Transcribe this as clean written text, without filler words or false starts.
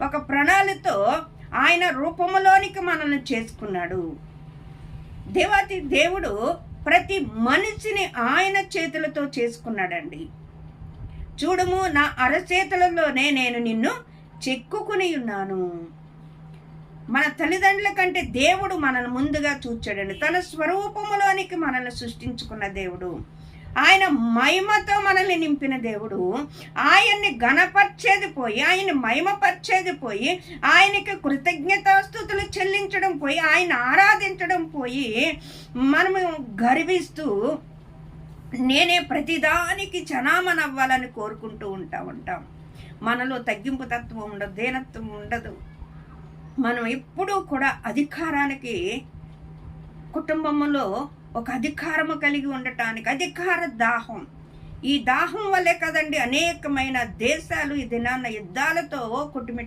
ఒక ప్రణాళికతో ఆయన రూపంలోనికి మనల్ని చేసుకున్నాడు. దేవాతి దేవుడు ప్రతి మనిషిని ఆయన చేతులతో చేసుకున్నాడండి. చూడుము, నా అరచేతులలోనే నేను నిన్ను చెక్కుకుని ఉన్నాను. మన తల్లిదండ్రుల కంటే దేవుడు మనల్ని ముందుగా చూచాడండి. తన స్వరూపములోనికి మనల్ని సృష్టించుకున్న దేవుడు, ఆయన మహిమతో మనల్ని నింపిన దేవుడు, ఆయన్ని ఘనపరిచేది పోయి, ఆయన్ని మహిమపరిచేది పోయి, ఆయనకి కృతజ్ఞతాస్తుతులు చెల్లించడం పోయి, ఆయన ఆరాధించడం పోయి, మనము గర్విస్తూ నేనే ప్రతిదానికి చనామనవ్వాలని కోరుకుంటూ ఉంటాం. మనలో తగ్గింపు తత్వం ఉండదు, దీనత్వం ఉండదు. మనం ఎప్పుడూ కూడా అధికారానికి, కుటుంబంలో ఒక అధికారము కలిగి ఉండటానికి, అధికార దాహం, ఈ దాహం వల్లే కదండి అనేకమైన దేశాలు ఈ దినాన్న యుద్ధాలతో